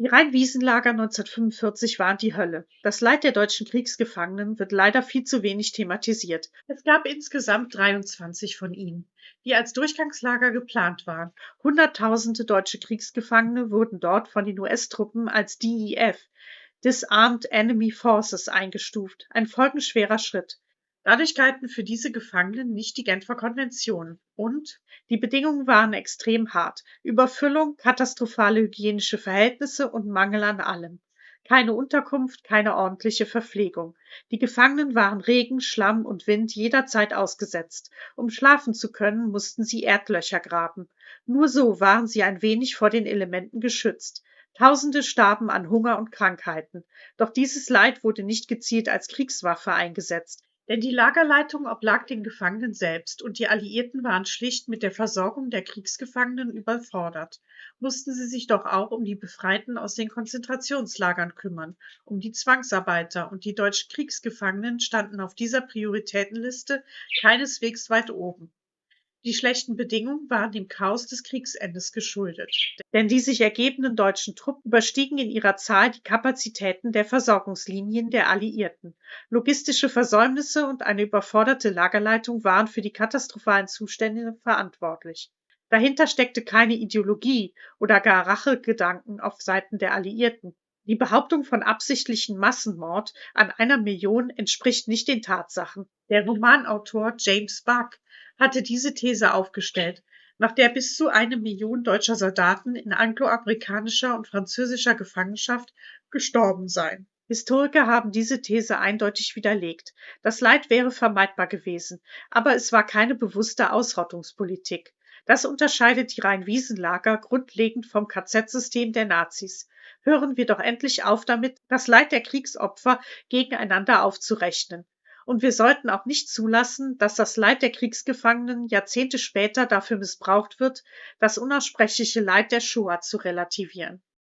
Die Rhein-Wiesen-Lager 1945 waren die Hölle. Das Leid der deutschen Kriegsgefangenen wird leider viel zu wenig thematisiert. Es gab insgesamt 23 von ihnen, die als Durchgangslager geplant waren. Hunderttausende deutsche Kriegsgefangene wurden dort von den US-Truppen als DEF, Disarmed Enemy Forces, eingestuft. Ein folgenschwerer Schritt. Dadurch galten für diese Gefangenen nicht die Genfer Konventionen und die Bedingungen waren extrem hart. Überfüllung, katastrophale hygienische Verhältnisse und Mangel an allem. Keine Unterkunft, keine ordentliche Verpflegung. Die Gefangenen waren Regen, Schlamm und Wind jederzeit ausgesetzt. Um schlafen zu können, mussten sie Erdlöcher graben. Nur so waren sie ein wenig vor den Elementen geschützt. Tausende starben an Hunger und Krankheiten. Doch dieses Leid wurde nicht gezielt als Kriegswaffe eingesetzt. Denn die Lagerleitung oblag den Gefangenen selbst und die Alliierten waren schlicht mit der Versorgung der Kriegsgefangenen überfordert. Mussten sie sich doch auch um die Befreiten aus den Konzentrationslagern kümmern, um die Zwangsarbeiter, und die deutschen Kriegsgefangenen standen auf dieser Prioritätenliste keineswegs weit oben. Die schlechten Bedingungen waren dem Chaos des Kriegsendes geschuldet, denn die sich ergebenden deutschen Truppen überstiegen in ihrer Zahl die Kapazitäten der Versorgungslinien der Alliierten. Logistische Versäumnisse und eine überforderte Lagerleitung waren für die katastrophalen Zustände verantwortlich. Dahinter steckte keine Ideologie oder gar Rachegedanken auf Seiten der Alliierten. Die Behauptung von absichtlichen Massenmord an 1 Million entspricht nicht den Tatsachen. Der Romanautor James Buck hatte diese These aufgestellt, nach der bis zu 1 Million deutscher Soldaten in angloamerikanischer und französischer Gefangenschaft gestorben seien. Historiker haben diese These eindeutig widerlegt. Das Leid wäre vermeidbar gewesen, aber es war keine bewusste Ausrottungspolitik. Das unterscheidet die Rhein-Wiesen-Lager grundlegend vom KZ-System der Nazis. Hören wir doch endlich auf damit, das Leid der Kriegsopfer gegeneinander aufzurechnen. Und wir sollten auch nicht zulassen, dass das Leid der Kriegsgefangenen Jahrzehnte später dafür missbraucht wird, das unaussprechliche Leid der Shoah zu relativieren.